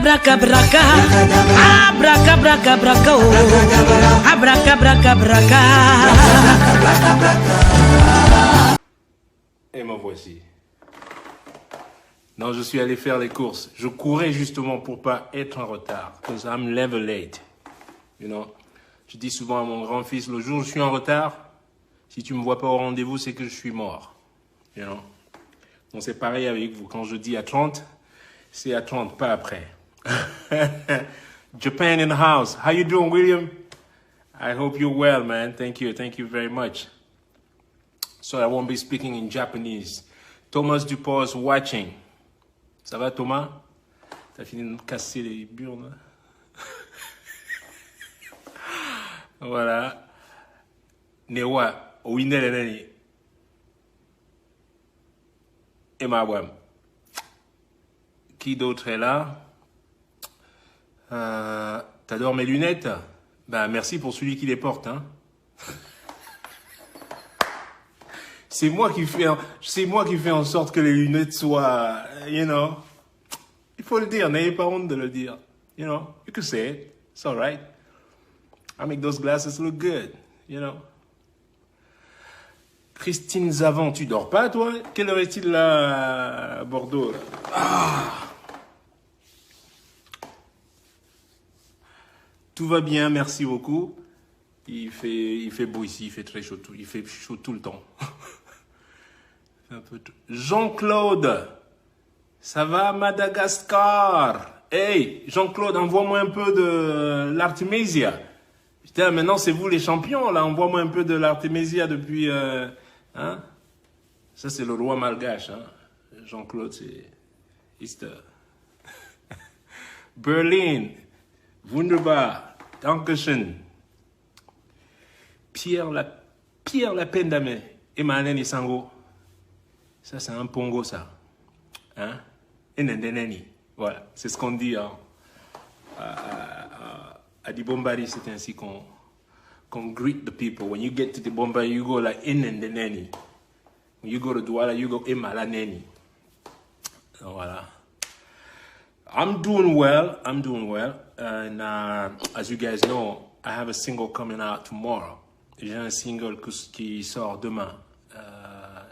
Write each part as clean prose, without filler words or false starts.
Abraca braca, abraca braca braca, abraca braca braca. Et me voici. Non, je suis allé faire les courses. Je courais justement pour pas être en retard. Because I'm never late. You know? Je dis souvent à mon grand-fils, le jour où je suis en retard, si tu me vois pas au rendez-vous, c'est que je suis mort. You know? Donc c'est pareil avec vous. Quand je dis à 30, c'est à 30, pas après. Japan in the house. How you doing, William? I hope you're well, man. Thank you very much. So I won't be speaking in Japanese. Thomas Dupont is watching. Ça va, Thomas? T'as fini de me casser les burnes? Voilà. Newa, Wineleni. Et ma wam. Qui d'autre est là? T'adores mes lunettes? Ben, merci pour celui qui les porte, hein. C'est moi qui fais en sorte que les lunettes soient, you know. Il faut le dire, n'ayez pas honte de le dire. You know, you can say it. It's all right. I make those glasses look good, you know. Christine Zavant, tu dors pas, toi? Quelle heure est-il là, à Bordeaux, là? Ah. Tout va bien, merci beaucoup. Il fait beau ici, il fait très chaud, il fait chaud tout le temps. Jean-Claude, ça va Madagascar? Hey, Jean-Claude, envoie-moi un peu de l'Artemisia. Putain, maintenant c'est vous les champions, là. Envoie-moi un peu de l'Artemisia depuis... hein? Ça, c'est le roi malgache. Hein? Jean-Claude, c'est Easter. Berlin, wunderbar, dankeschön. Pierre Lapendame, Emmanuel Isango. Ça, c'est un pongo, ça. Hein? Enendeneni. Voilà, c'est ce qu'on dit hein? À Dibombari, c'est ainsi qu'on greet the people. When you get to Dibombari, you go like Enendeneni. When you go to Douala, you go Emalaneni. Voilà. I'm doing well. And as you guys know, I have a single coming out tomorrow. J'ai un single qui sort demain,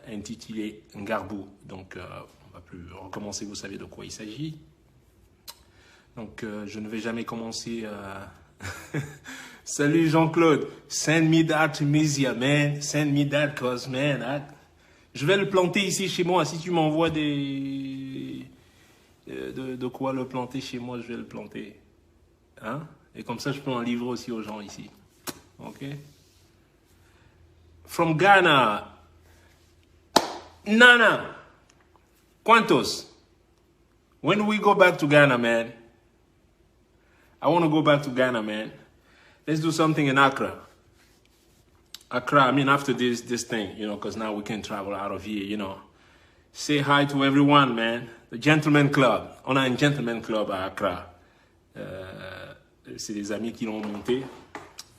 intitulé Ngarbou. Donc, on va plus recommencer, vous savez de quoi il s'agit. Donc, je ne vais jamais commencer... Salut Jean-Claude, send me that Artemisia, man. Send me that, cause, man, je vais le planter ici chez moi. Si tu m'envoies des... De quoi le planter chez moi, je vais le planter. Hein? Et comme ça, je peux en livrer aussi aux gens ici. OK? From Ghana, Nana, ¿cuántos? When do we go back to Ghana, man? I want to go back to Ghana, man. Let's do something in Accra. Accra, I mean, after this thing, you know, because now we can travel out of here, you know. Say hi to everyone, man. The Gentleman Club. On a un Gentleman Club à Accra. C'est des amis qui l'ont monté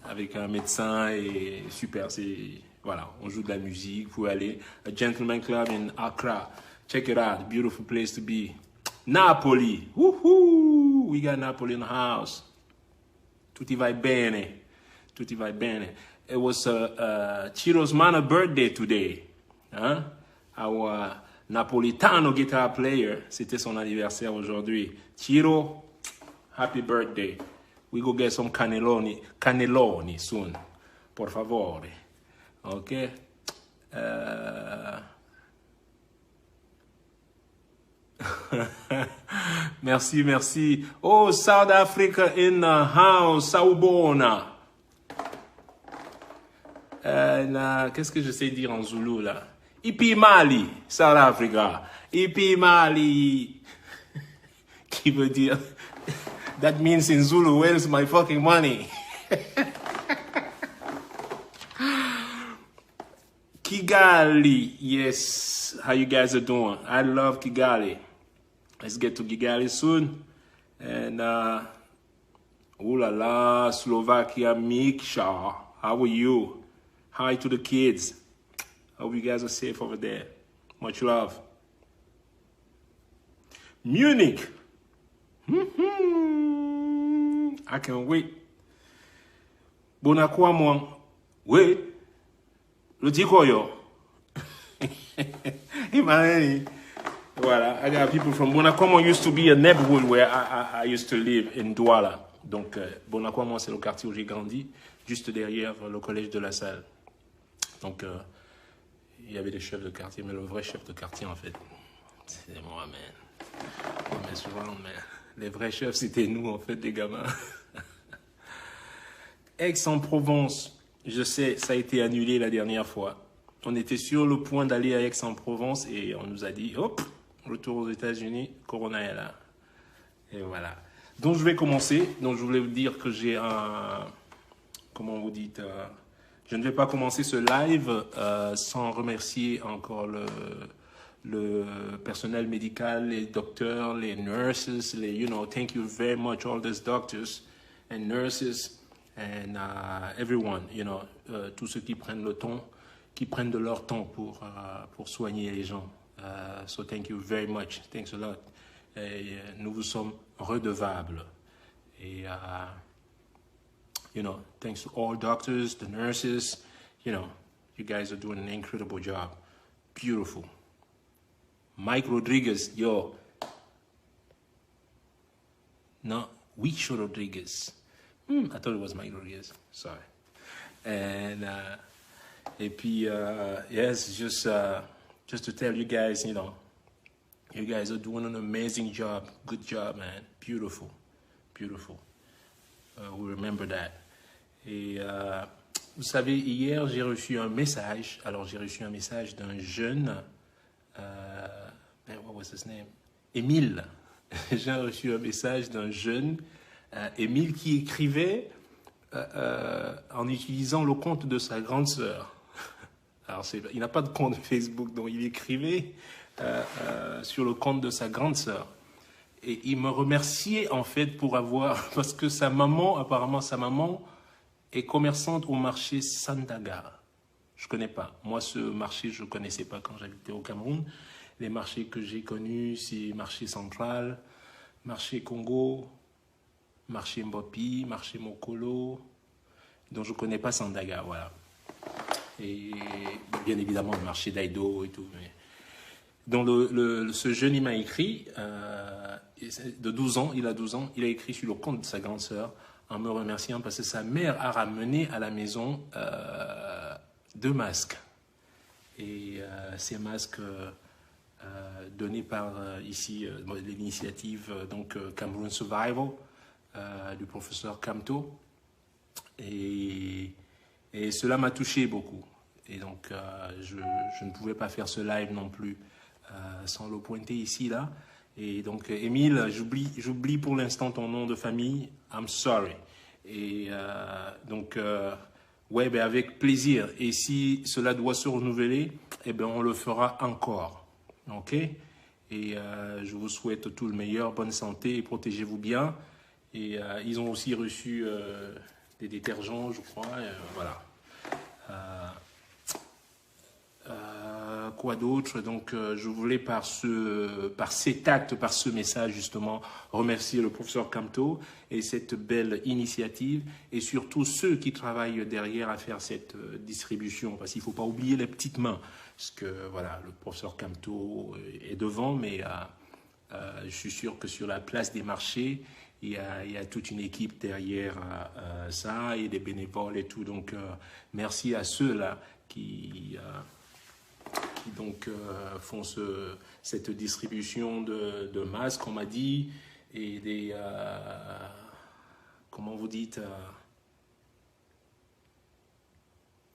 avec un médecin et super, c'est... Voilà, on joue de la musique, vous pouvez aller. A Gentleman Club in Accra. Check it out, beautiful place to be. Napoli, woohoo! We got Napoli in the house. Tutti vai bene. Tutti vai bene. It was Ciro's Mana birthday today. Huh? Our Napolitano guitar player, c'était son anniversaire aujourd'hui. Ciro, happy birthday. We go get some cannelloni soon. Por favore. Ok? Merci. Oh, South Africa in the house. Sawubona. Qu'est-ce que je sais dire en Zoulou, là? Ipi Mali, South Africa. Ipi Mali. Qui veut dire... That means in Zulu, where's my fucking money? Kigali, yes. How you guys are doing? I love Kigali. Let's get to Kigali soon. And, ooh la la, Slovakia, Miksha. How are you? Hi to the kids. Hope you guys are safe over there. Much love. Munich. I can't wait. Bonakwa moi. Oui. Le Tikoyo. Voilà, I got people from Bonacomo. Used to be a neighborhood where I used to live in Douala. Donc, Bonacomo, c'est le quartier où j'ai grandi, juste derrière le collège de La Salle. Donc, il y avait des chefs de quartier, mais le vrai chef de quartier, en fait, c'est moi, man. Mais souvent, les vrais chefs, c'était nous, en fait, les gamins. Aix-en-Provence, je sais, ça a été annulé la dernière fois. On était sur le point d'aller à Aix-en-Provence et on nous a dit, hop, retour aux États-Unis, Corona est là. Et voilà. Donc, je vais commencer. Donc, je voulais vous dire que j'ai un... Comment vous dites je ne vais pas commencer ce live sans remercier encore le personnel médical, les docteurs, les nurses, les, you know, thank you very much, all these doctors and nurses and everyone, you know, tous ceux qui prennent le temps, qui prennent de leur temps pour soigner les gens. So thank you very much, thanks a lot. Et, nous vous sommes redevables. Et, you know, thanks to all doctors, the nurses, you know, you guys are doing an incredible job. Beautiful. Mike Rodriguez, yo. No, Wicho Rodriguez. I thought it was Mike Rodriguez, sorry. And, et puis, yes, just to tell you guys, you know, you guys are doing an amazing job. Good job, man. Beautiful. Beautiful. We remember that. Et vous savez, hier, j'ai reçu un message. Alors, j'ai reçu un message d'un jeune... what was his name? Émile. J'ai reçu un message d'un jeune, Émile, qui écrivait en utilisant le compte de sa grande sœur. Alors, il n'a pas de compte Facebook, donc il écrivait sur le compte de sa grande sœur. Et il me remerciait, en fait, pour avoir... Parce que sa maman, apparemment, sa maman est commerçante au marché Sandaga. Je ne connais pas. Moi, ce marché, je ne connaissais pas quand j'habitais au Cameroun. Les marchés que j'ai connus, c'est marché central, marché Congo, marché Mbopi, marché Mokolo. Donc, je ne connais pas Sandaga, voilà. Et bien évidemment, le marché d'Aïdo et tout. Mais... Donc, ce jeune, il m'a écrit, de 12 ans, il a 12 ans, il a écrit sur le compte de sa grande sœur en me remerciant parce que sa mère a ramené à la maison 2 masques. Et ces masques donnés par ici l'initiative Cameroon Survival du professeur Kamto. Et cela m'a touché beaucoup. Et donc, je ne pouvais pas faire ce live non plus sans le pointer ici, là. Et donc, Émile, j'oublie pour l'instant ton nom de famille. I'm sorry. Et donc, ouais, ben avec plaisir. Et si cela doit se renouveler, eh ben on le fera encore. OK? Et je vous souhaite tout le meilleur, bonne santé et protégez-vous bien. Et ils ont aussi reçu des détergents, je crois. Voilà. Quoi d'autre? Donc, je voulais par cet acte, par ce message, justement, remercier le professeur Kamto et cette belle initiative et surtout ceux qui travaillent derrière à faire cette distribution. Parce qu'il ne faut pas oublier les petites mains. Parce que, voilà, le professeur Kamto est devant, mais je suis sûr que sur la place des marchés, il y a toute une équipe derrière ça et des bénévoles et tout. Donc, merci à ceux-là qui donc font cette distribution de masques, on m'a dit, et des... comment vous dites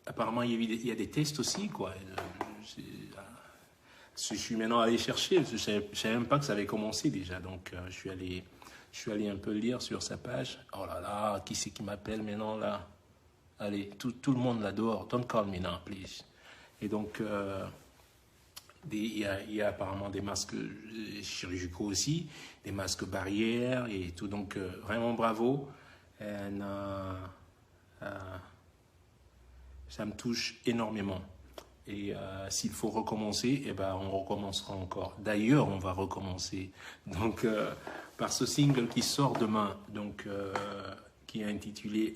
apparemment, il y a des tests aussi, quoi. Je suis maintenant allé chercher, je ne savais même pas que ça avait commencé déjà, donc je suis allé un peu lire sur sa page. Oh là là, qui c'est qui m'appelle maintenant, là? Allez, tout le monde là dehors, don't call me now, please. Et donc... il y a apparemment des masques chirurgicaux aussi, des masques barrières et tout. Donc, vraiment bravo. And, ça me touche énormément. Et s'il faut recommencer, eh ben, on recommencera encore. D'ailleurs, on va recommencer. Donc, par ce single qui sort demain, donc, qui est intitulé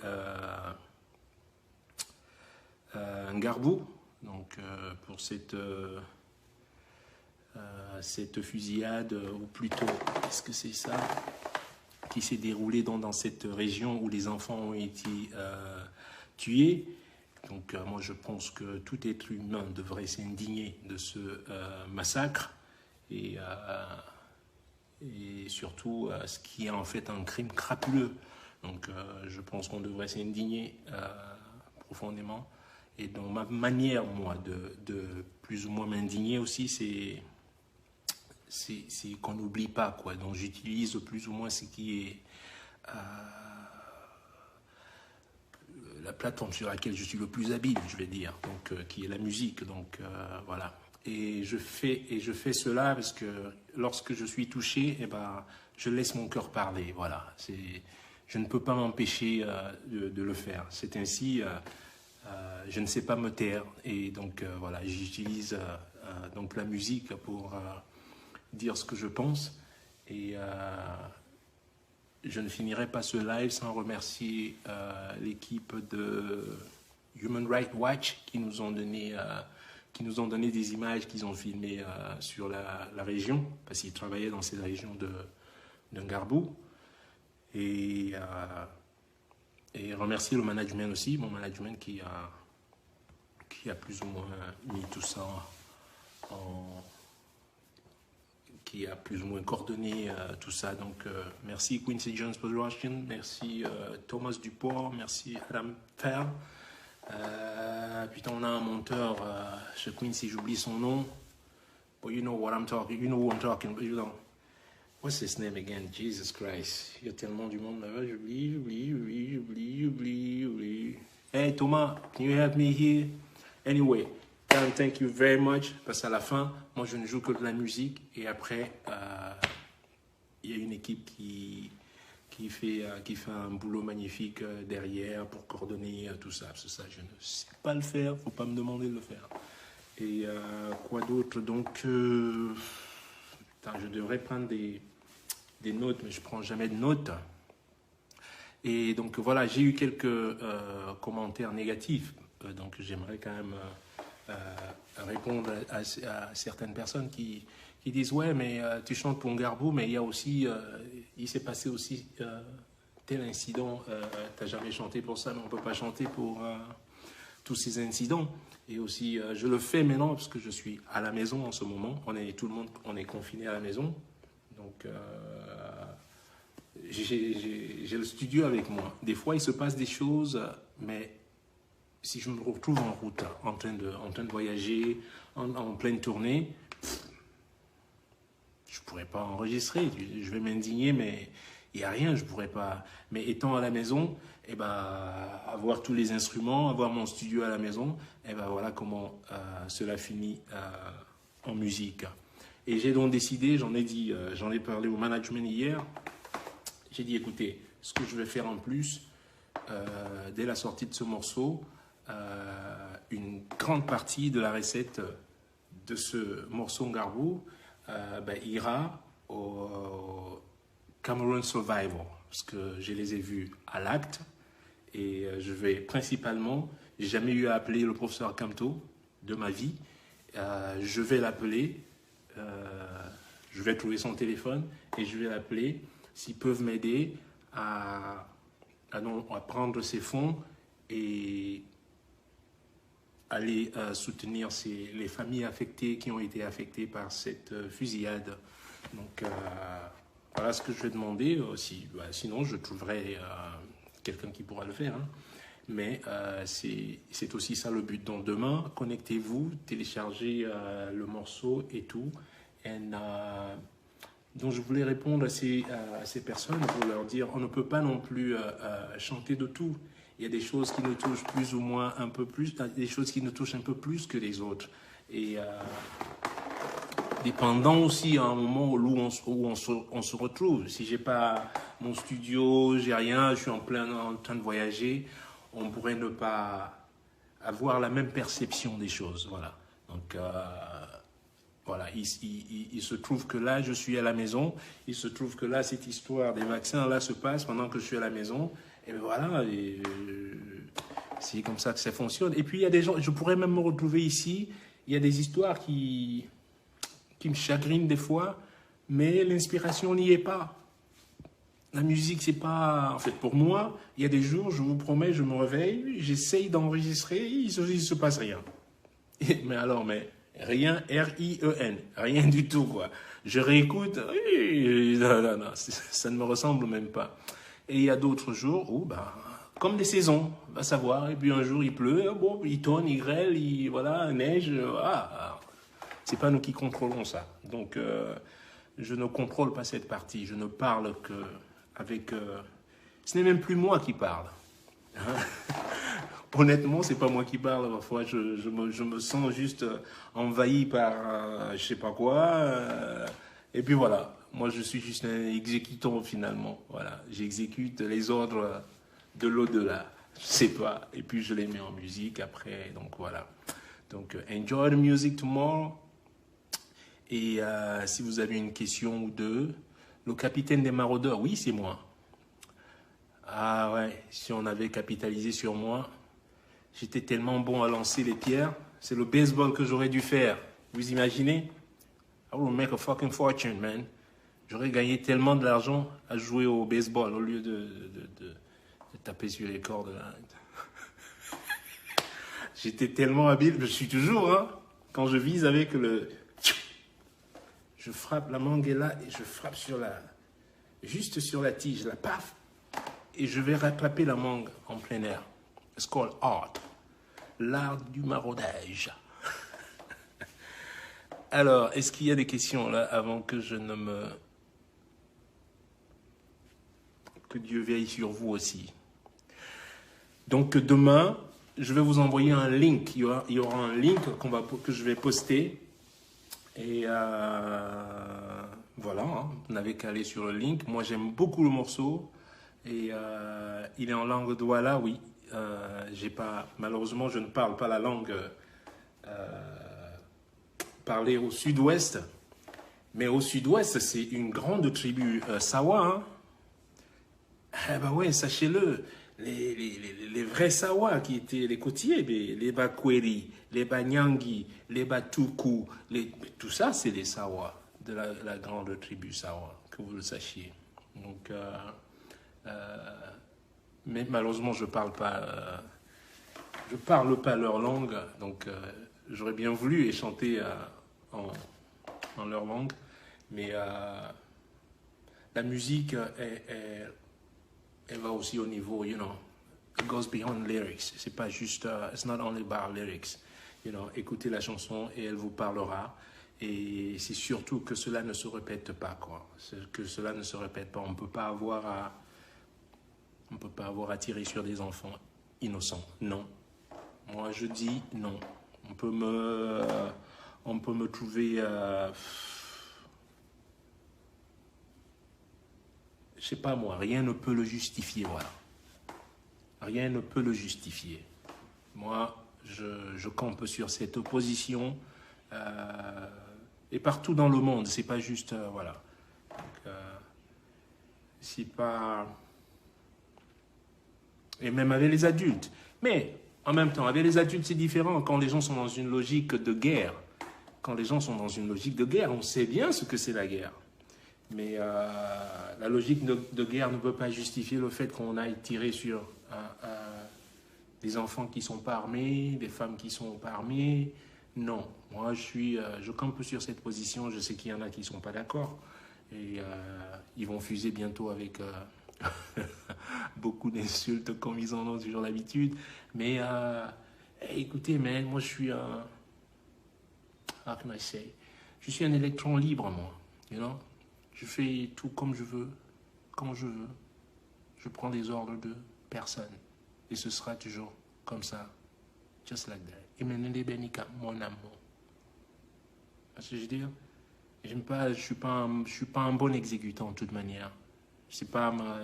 Ngarbou. Donc pour cette fusillade, ou plutôt, est-ce que c'est ça, qui s'est déroulée dans cette région où les enfants ont été tués. Donc moi je pense que tout être humain devrait s'indigner de ce massacre et surtout ce qui est en fait un crime crapuleux. Donc je pense qu'on devrait s'indigner profondément. Et dans ma manière, moi, de plus ou moins m'indigner aussi, c'est qu'on n'oublie pas, quoi. Donc j'utilise plus ou moins ce qui est la plateforme sur laquelle je suis le plus habile, je vais dire, donc qui est la musique. Donc voilà. Et je fais cela parce que lorsque je suis touché, eh ben, je laisse mon cœur parler. Voilà. Je ne peux pas m'empêcher de le faire. C'est ainsi. Je ne sais pas me taire, et donc voilà, j'utilise donc la musique pour dire ce que je pense, et je ne finirai pas ce live sans remercier l'équipe de Human Rights Watch qui nous ont donné des images qu'ils ont filmées sur la région, parce qu'ils travaillaient dans cette région de Ngarbou, et remercier le management aussi, mon management qui a plus ou moins mis tout ça qui a plus ou moins coordonné tout ça. Donc merci Quincy Jones Production, merci Thomas Duport, merci Adam Fer. Putain, on a un monteur chez Quincy, j'oublie son nom. But you know what I'm talking, you know who I'm talking, but you know. What's his name again? Jesus Christ. Il y a tellement du monde là-bas. J'oublie. Hey Thomas, can you help me here? Anyway, thank you very much. Parce qu'à la fin, moi je ne joue que de la musique. Et après, il y a une équipe qui fait un boulot magnifique derrière pour coordonner tout ça. Parce que ça, je ne sais pas le faire. Faut pas me demander de le faire. Et quoi d'autre? Donc, je devrais prendre des notes, mais je ne prends jamais de notes. Et donc voilà, j'ai eu quelques commentaires négatifs. Donc j'aimerais quand même répondre à certaines personnes qui disent « Ouais, mais tu chantes pour Ngarbou, mais il y a aussi, il s'est passé aussi tel incident. Tu n'as jamais chanté pour ça, mais on ne peut pas chanter pour tous ces incidents. » Et aussi, je le fais maintenant parce que je suis à la maison en ce moment. Tout le monde, on est confiné à la maison. Donc, j'ai le studio avec moi. Des fois, il se passe des choses, mais si je me retrouve en route, en train de voyager, en pleine tournée, je ne pourrais pas enregistrer. Je vais m'indigner, mais il n'y a rien, je ne pourrais pas. Mais étant à la maison, eh ben, avoir tous les instruments, avoir mon studio à la maison, eh ben, voilà comment cela finit en musique. Et j'ai donc décidé, j'en ai parlé au management hier, j'ai dit écoutez, ce que je vais faire en plus, dès la sortie de ce morceau, une grande partie de la recette de ce morceau Ngarbou ira au Cameroon Survival, parce que je les ai vus à l'acte, et je vais principalement, j'ai jamais eu à appeler le professeur Kamto de ma vie, je vais l'appeler, je vais trouver son téléphone et je vais l'appeler s'ils peuvent m'aider à prendre ces fonds et aller soutenir les familles affectées qui ont été affectées par cette fusillade. Donc voilà ce que je vais demander aussi. Sinon, je trouverai quelqu'un qui pourra le faire. Hein. Mais c'est aussi ça le but. Donc demain, connectez-vous, téléchargez le morceau et tout. Donc je voulais répondre à ces personnes pour leur dire on ne peut pas non plus chanter de tout. Il y a des choses qui nous touchent plus ou moins un peu plus, des choses qui nous touchent un peu plus que les autres. Et dépendant aussi à un moment où on se retrouve. Si j'ai pas mon studio, j'ai rien, je suis en train de voyager, on pourrait ne pas avoir la même perception des choses. Voilà. Donc voilà, il se trouve que là, je suis à la maison. Il se trouve que là, cette histoire des vaccins là se passe pendant que je suis à la maison. Et ben voilà, c'est comme ça que ça fonctionne. Et puis il y a des gens, je pourrais même me retrouver ici, il y a des histoires qui me chagrinent des fois, mais l'inspiration n'y est pas. La musique, c'est pas... En fait, pour moi, il y a des jours, je vous promets, je me réveille, j'essaye d'enregistrer, il se passe rien. Mais alors, mais rien, R-I-E-N, rien du tout, quoi. Je réécoute, non, ça ne me ressemble même pas. Et il y a d'autres jours où, comme des saisons, va savoir, et puis un jour il pleut, bon, il tonne, il grêle, voilà, neige, c'est pas nous qui contrôlons ça. Donc, je ne contrôle pas cette partie, je ne parle que avec... ce n'est même plus moi qui parle. Honnêtement, c'est pas moi qui parle. Parfois, je me sens juste envahi par je sais pas quoi. Et puis voilà, moi je suis juste un exécutant finalement. Voilà, j'exécute les ordres de l'au-delà. Je sais pas. Et puis je les mets en musique après. Donc voilà. Donc enjoy the music tomorrow. Et si vous avez une question ou deux, le capitaine des maraudeurs, oui, c'est moi. Ah ouais, si on avait capitalisé sur moi, j'étais tellement bon à lancer les pierres, c'est le baseball que j'aurais dû faire. Vous imaginez? I will make a fucking fortune, man. J'aurais gagné tellement de l'argent à jouer au baseball au lieu de taper sur les cordes. Là. J'étais tellement habile, je suis toujours, hein, quand je vise avec le... Je frappe, la mangue est là et je frappe juste sur la tige, la paf, et je vais rattraper la mangue en plein air. It's called art. L'art du maraudage. Alors, est-ce qu'il y a des questions là avant que je ne me... Que Dieu veille sur vous aussi. Donc demain, je vais vous envoyer un link. Il y aura un link que je vais poster. Et voilà, hein, vous n'avez qu'à aller sur le link. Moi, j'aime beaucoup le morceau. Et il est en langue douala, oui. Malheureusement, je ne parle pas la langue parlée au sud-ouest. Mais au sud-ouest, c'est une grande tribu Sawa. Hein. Eh ben ouais, sachez-le, les vrais Sawa qui étaient les côtiers, les Bakweri, les Banyangi, les Batuku, tout ça, c'est les Sawa, de la grande tribu Sawa, que vous le sachiez. Donc, mais malheureusement, je parle pas leur langue, donc j'aurais bien voulu chanter en leur langue, mais la musique elle va aussi au niveau, you know, it goes beyond lyrics. C'est pas juste, it's not only about lyrics. You know, écoutez la chanson et elle vous parlera. Et c'est surtout que cela ne se répète pas, quoi. Que cela ne se répète pas. On peut pas avoir à tirer sur des enfants innocents. Non. Moi, je dis non. On peut me trouver... je sais pas moi, rien ne peut le justifier, voilà. Rien ne peut le justifier. Moi, je campe sur cette position et partout dans le monde, c'est pas juste, voilà. Donc, c'est pas... Et même avec les adultes. Mais, en même temps, avec les adultes, c'est différent quand les gens sont dans une logique de guerre. Quand les gens sont dans une logique de guerre, on sait bien ce que c'est la guerre. Mais la logique de guerre ne peut pas justifier le fait qu'on aille tirer sur des enfants qui ne sont pas armés, des femmes qui ne sont pas armées. Non, moi je campe sur cette position. Je sais qu'il y en a qui ne sont pas d'accord. Et ils vont fuser bientôt avec beaucoup d'insultes comme ils en ont toujours l'habitude. Mais écoutez, man, moi je suis un... How can I say? Je suis un électron libre, moi. You know? Je fais tout comme je veux, quand je veux. Je prends des ordres de personne. Et ce sera toujours comme ça. Just like that. Emenende Benika, mon amour. Ce que je veux dire? Je suis pas un bon exécutant de toute manière. C'est pas ma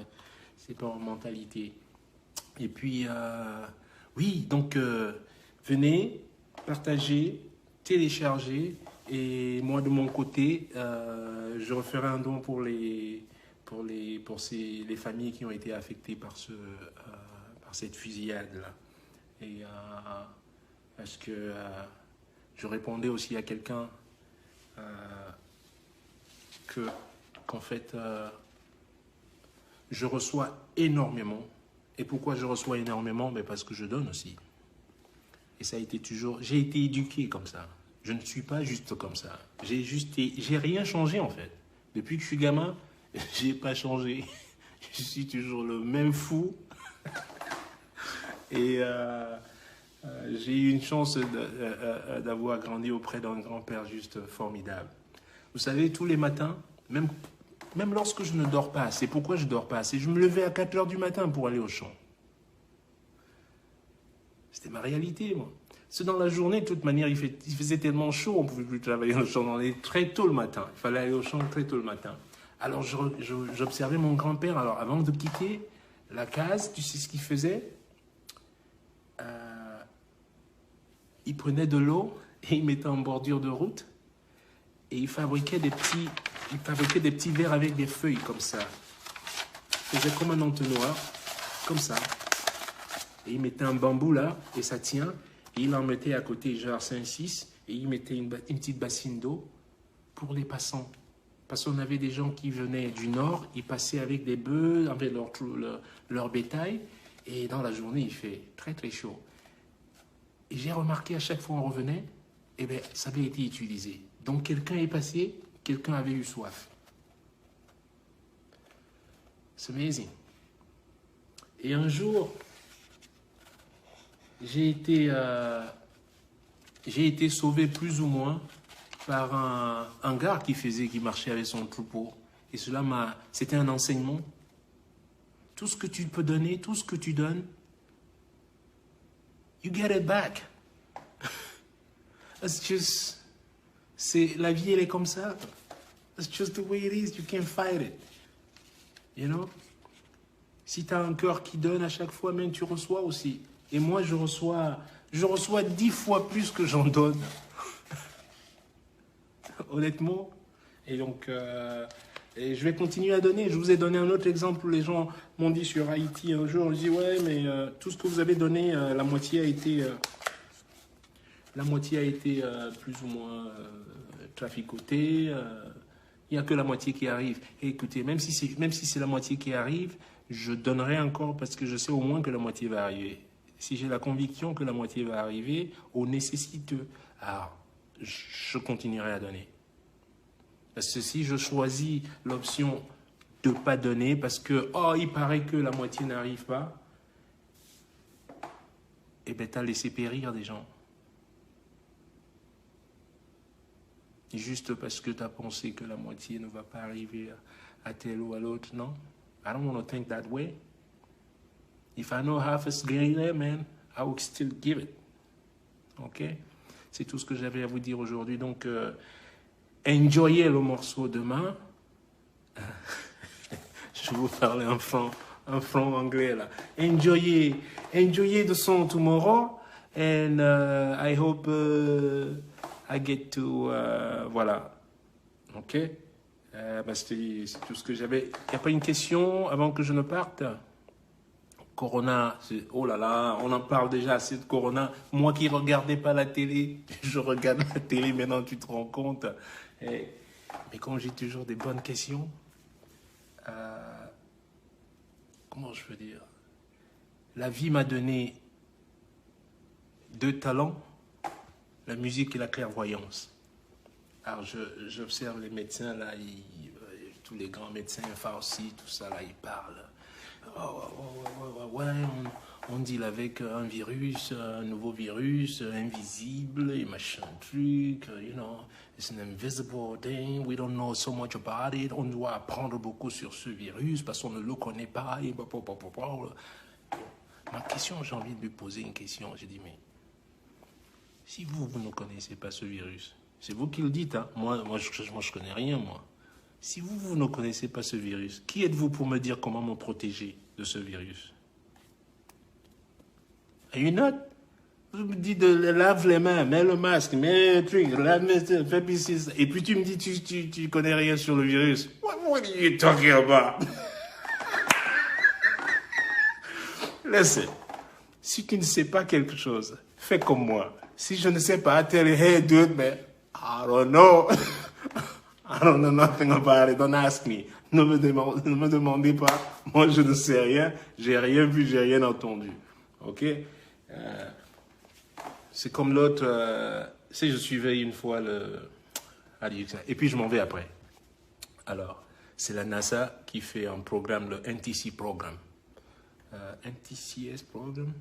mentalité. Et puis, oui, donc, venez, partagez, téléchargez. Et moi, de mon côté, je referai un don pour les les familles qui ont été affectées par cette fusillade-là. Et parce que je répondais aussi à quelqu'un qu'en fait, je reçois énormément. Et pourquoi je reçois énormément? Mais parce que je donne aussi. Et ça a été toujours... J'ai été éduqué comme ça. Je ne suis pas juste comme ça. J'ai rien changé en fait. Depuis que je suis gamin, j'ai pas changé. Je suis toujours le même fou. Et j'ai eu une chance d'avoir grandi auprès d'un grand-père juste formidable. Vous savez, tous les matins, même lorsque je ne dors pas assez, pourquoi je ne dors pas assez? Je me levais à 4 heures du matin pour aller au champ. C'était ma réalité, moi. C'est dans la journée, de toute manière, il faisait tellement chaud, on ne pouvait plus travailler au champ. On allait très tôt le matin. Il fallait aller au champ très tôt le matin. Alors, j'observais mon grand-père. Alors, avant de quitter la case, tu sais ce qu'il faisait? Il prenait de l'eau et il mettait en bordure de route. Et il fabriquait des petits verres avec des feuilles comme ça. Il faisait comme un entonnoir, comme ça. Et il mettait un bambou là, et ça tient. Et il en mettait à côté, genre 5-6, et il mettait une petite bassine d'eau pour les passants. Parce qu'on avait des gens qui venaient du nord, ils passaient avec des bœufs, avec leur bétail, et dans la journée, il fait très très chaud. Et j'ai remarqué à chaque fois qu'on revenait, eh bien, ça avait été utilisé. Donc quelqu'un est passé, quelqu'un avait eu soif. C'est amazing. Et un jour, j'ai été sauvé plus ou moins par un gars qui marchait avec son troupeau. Et c'était un enseignement. Tout ce que tu peux donner, tout ce que tu donnes, you get it back. La vie, elle est comme ça. That's just the way it is. You can't fight it. You know? Si tu as un cœur qui donne à chaque fois, même tu reçois aussi. Et moi, je reçois 10 fois plus que j'en donne. Honnêtement. Et donc, et je vais continuer à donner. Je vous ai donné un autre exemple où les gens m'ont dit sur Haïti un jour, on dit ouais, mais tout ce que vous avez donné, la moitié a été plus ou moins traficoté. Il n'y a que la moitié qui arrive. Et écoutez, même si c'est la moitié qui arrive, je donnerai encore parce que je sais au moins que la moitié va arriver. Si j'ai la conviction que la moitié va arriver, au nécessiteux, alors je continuerai à donner. Parce que si je choisis l'option de ne pas donner parce que, oh, il paraît que la moitié n'arrive pas, eh bien, tu as laissé périr des gens. Juste parce que tu as pensé que la moitié ne va pas arriver à tel ou à l'autre, non? I don't want to think that way. If I know half is getting there, man, I will still give it. Ok? C'est tout ce que j'avais à vous dire aujourd'hui. Donc, enjoyez le morceau demain. Je vais vous parler en franc anglais là. Enjoyez the song tomorrow. And I hope I get to... voilà. Ok? C'est tout ce que j'avais. Il n'y a pas une question avant que je ne parte? Corona, oh là là, on en parle déjà assez de Corona. Moi qui ne regardais pas la télé, je regarde la télé maintenant, tu te rends compte. Mais quand j'ai toujours des bonnes questions, comment je veux dire? La vie m'a donné 2 talents, la musique et la clairvoyance. Alors j'observe les médecins là, tous les grands médecins, Fauci, tout ça là, ils parlent. Ouais, on deal avec un virus, un nouveau virus, invisible et machin truc, you know, it's an invisible thing, we don't know so much about it, on doit apprendre beaucoup sur ce virus parce qu'on ne le connaît pas, et Ma question, j'ai envie de lui poser une question, j'ai dit, mais si vous ne connaissez pas ce virus, c'est vous qui le dites, hein, moi je connais rien, moi. Si vous ne connaissez pas ce virus, qui êtes-vous pour me dire comment me protéger de ce virus? Are you not? Je me dis de lave les mains, mets le masque, mets le truc, lave mes fais piscine. Et puis tu me dis tu connais rien sur le virus. What are you talking about? Laissez. Si tu ne sais pas quelque chose, fais comme moi. Si je ne sais pas, tell you, hey dude, man, I don't know. I don't know nothing about it. Don't ask me. Ne me demandez pas. Moi, je ne sais rien. J'ai rien vu, j'ai rien entendu. Ok? C'est comme l'autre. Si je suivais une fois le. Et puis je m'en vais après. Alors, c'est la NASA qui fait un programme, le NTC programme. NTCS programme.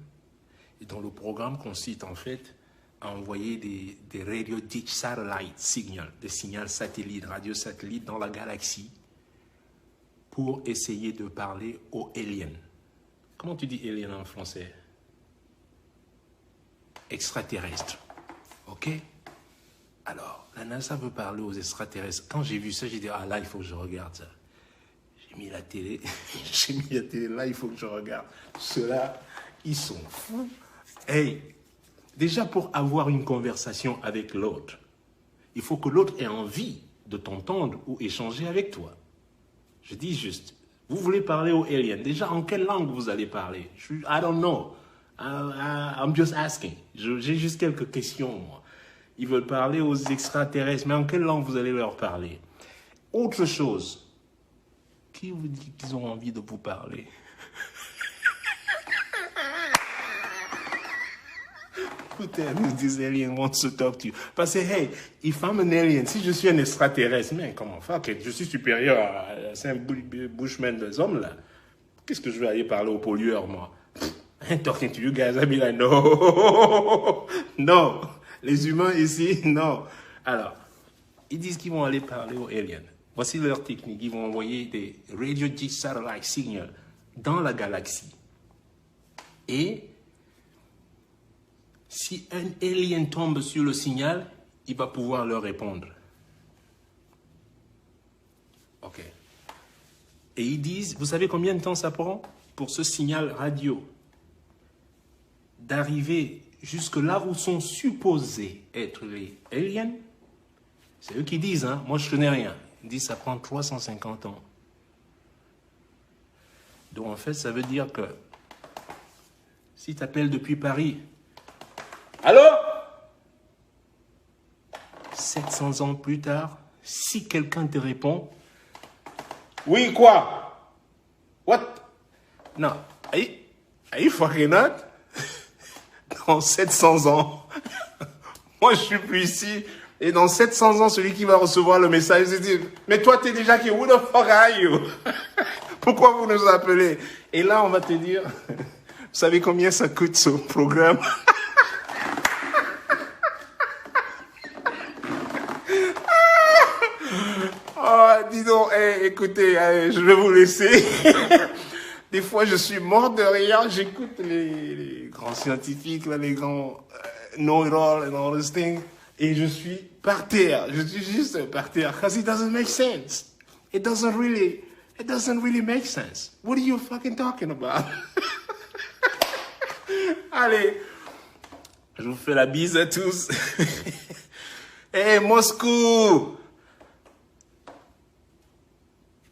Et dont le programme consiste en fait à envoyer des radio dish satellite signals, des signaux satellites, radio satellites dans la galaxie pour essayer de parler aux aliens. Comment tu dis alien en français? Extraterrestres. Ok? Alors, la NASA veut parler aux extraterrestres. Quand j'ai vu ça, j'ai dit, ah là, il faut que je regarde ça. J'ai mis la télé, là, il faut que je regarde. Ceux-là, ils sont fous. Hey, déjà pour avoir une conversation avec l'autre, il faut que l'autre ait envie de t'entendre ou échanger avec toi. Je dis juste, vous voulez parler aux aliens, déjà en quelle langue vous allez parler? I don't know. I'm just asking. J'ai juste quelques questions, moi. Ils veulent parler aux extraterrestres, mais en quelle langue vous allez leur parler? Autre chose. Qui vous dit qu'ils ont envie de vous parler? Putain, these aliens want to talk to you. Parce que, hey, if I'm an alien, si je suis un extraterrestre, mais comment fuck it, je suis supérieur à Saint Bushman des hommes, là. Qu'est-ce que je vais aller parler aux pollueurs, moi? I'm talking to you guys, I'll be like, no. Non. Les humains ici, non. Alors, ils disent qu'ils vont aller parler aux aliens. Voici leur technique. Ils vont envoyer des radio dish satellite signals dans la galaxie. Et si un alien tombe sur le signal, il va pouvoir leur répondre. Ok. Et ils disent, vous savez combien de temps ça prend pour ce signal radio d'arriver jusque là où sont supposés être les aliens? C'est eux qui disent, hein. Moi je connais rien. Ils disent ça prend 350 ans. Donc en fait, ça veut dire que si tu appelles depuis Paris, allô? 700 ans plus tard, si quelqu'un te répond, oui, quoi? What? Non. Are you fucking not? Dans 700 ans, moi je suis plus ici. Et dans 700 ans, celui qui va recevoir le message, il se dit, mais toi, t'es déjà qui? Who the fuck are you? Pourquoi vous nous appelez? Et là, on va te dire, vous savez combien ça coûte ce programme? Oh, dis donc, hey, écoutez, je vais vous laisser. Des fois, je suis mort de rire. J'écoute les grands scientifiques, là, les grands know-it-all and all this thing. Et je suis par terre. Je suis juste par terre. Because it doesn't make sense. It doesn't really make sense. What are you fucking talking about? Allez. Je vous fais la bise à tous. Hey, Moscou!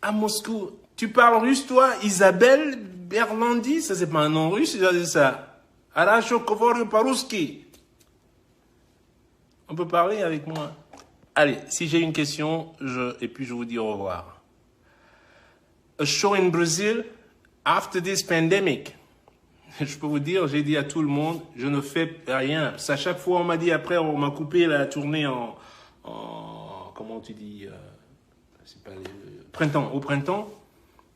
À Moscou. Tu parles russe, toi? Isabelle Berlandi? Ça, c'est pas un nom russe, ils ont dit ça. Aracho Kovorio Parouski. On peut parler avec moi. Allez, si j'ai une question, et puis je vous dis au revoir. A show in Brazil after this pandemic. Je peux vous dire, j'ai dit à tout le monde, je ne fais rien. À chaque fois, on m'a dit après, on m'a coupé la tournée en comment tu dis, c'est pas au printemps.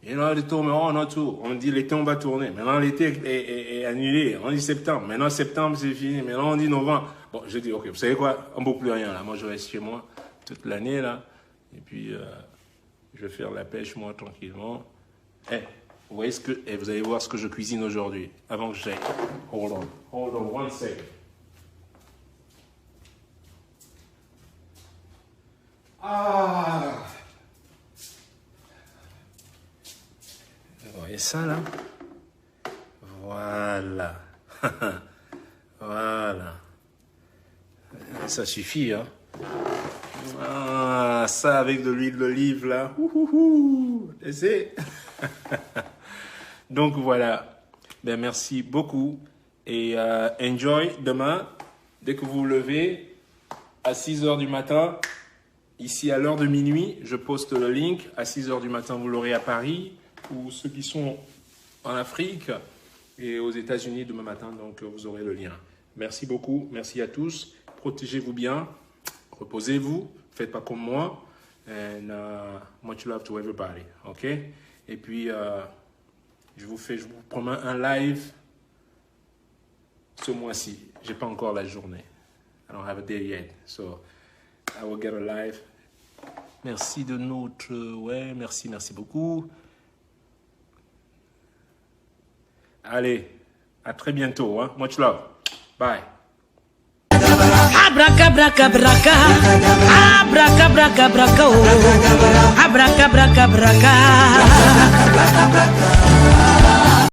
Et là, on dit l'été, on va tourner. Maintenant, l'été est annulé. On dit septembre. Maintenant, septembre, c'est fini. Maintenant, on dit novembre. Bon, je dis, ok, vous savez quoi? On ne peut plus rien, là. Moi, je reste chez moi toute l'année, là. Et puis, je vais faire la pêche, moi, tranquillement. Vous voyez vous allez voir ce que je cuisine aujourd'hui. Avant que j'aille. Hold on, one second. Ah! Vous voyez ça, là? Voilà. Voilà. Ça suffit, hein. Ah, ça avec de l'huile d'olive, là. C'est... Donc, voilà. Ben, merci beaucoup. Et enjoy demain. Dès que vous vous levez, à 6 h du matin, ici à l'heure de minuit, je poste le link. À 6 h du matin, vous l'aurez à Paris. Ou ceux qui sont en Afrique et aux États-Unis demain matin. Donc, vous aurez le lien. Merci beaucoup. Merci à tous. Protégez-vous bien. Reposez-vous. Faites pas comme moi. And much love to everybody. OK? Et puis, je vous promets un live ce mois-ci. J'ai pas encore la journée. I don't have a day yet. So, I will get a live. Merci de notre... Ouais, merci beaucoup. Allez, à très bientôt. Hein? Much love. Bye. Abracadabraca, abracadabraca, abracadabraca.